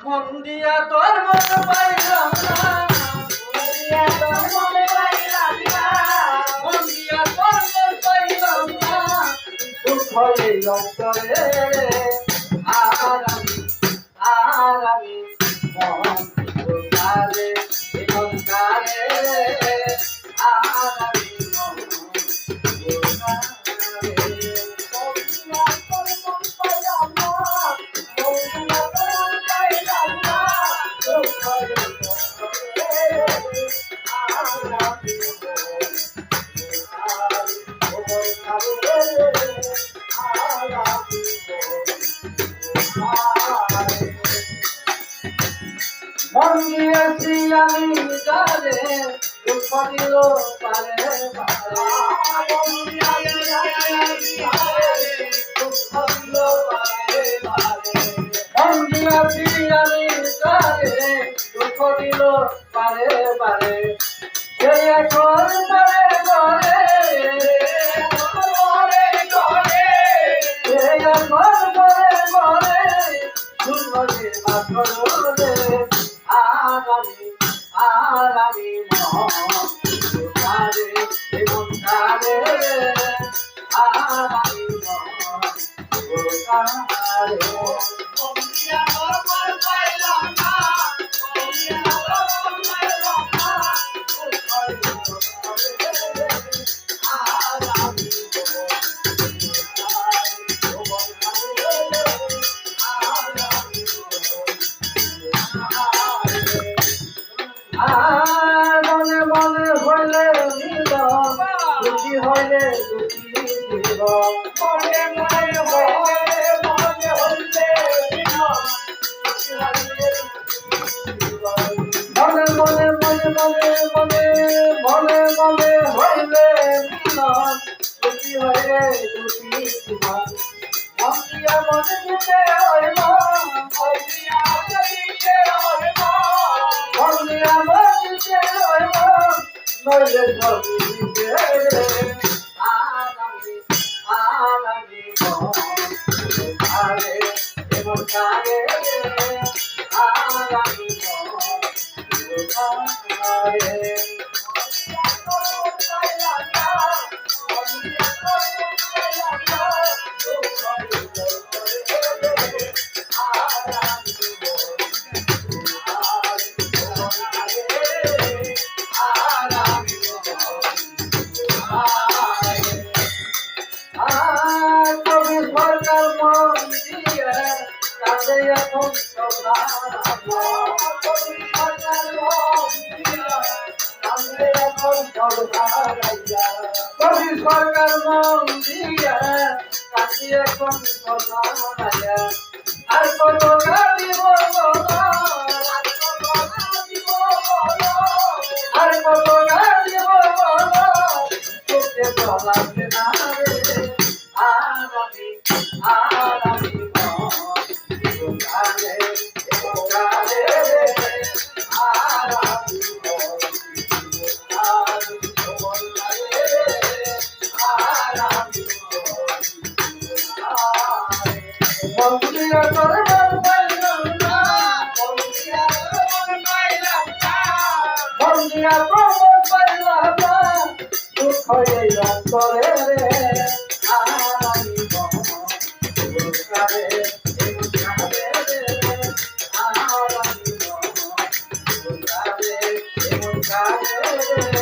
মন দিয়া তোর মন পাইলাম না, মন দিয়া তোর মন পাইলাম না, মন দিয়া তোর মন পাইলাম না, দুঃখ এই অন্তরে আর আমি মন কারে জীবন কারে আর আমি মন মন দিয়েছি আমি যারে দুঃখ দিল পারে পারে, মন দিয়েছি আমি যারে দুঃখ দিল পারে পারে, সে এখন পারে করে সে এখন করে করে দুর্বলে মাথরে আর আমি মন কারে জীবন কারে আর আমি মন কারে মন দিয়া তোর মন পাইলাম না, মন দিয়া তোর মন পাইলাম না, আর আমি মনে মনে হইলে মিলন, দুঃখী হইলে দুঃখী জীব, মনে মনে হইলে মনে হইলে মিলন, মনে মনে মনে মনে মনে মনে মনে হইলে মিলন, দুঃখী হইলে দুঃখী জীব, মন দিয়া মনে দিতে হইব, মন দিয়া মনে দিতে হইব, মন দিয়া মনে দিতে হইব, নইলে সবই দিতে আর আমি মন কারে এমন কারে আর আমি মন কারে সরকার মন দিয়া কাশি এখন আর কত গাড়ি আর কত গাড়ি তোকে চলাতে না রে আর আমি মন কারে কারে আর আমি মন দিয়া তোর মন পাইলাম না, মন দিয়া তোর মন পাইলাম না, মন দিয়া তোর মন পাইলাম না, দুঃখ এই অন্তরে রে আর আমি মন কারে কারে আর আমি মন কারে কারে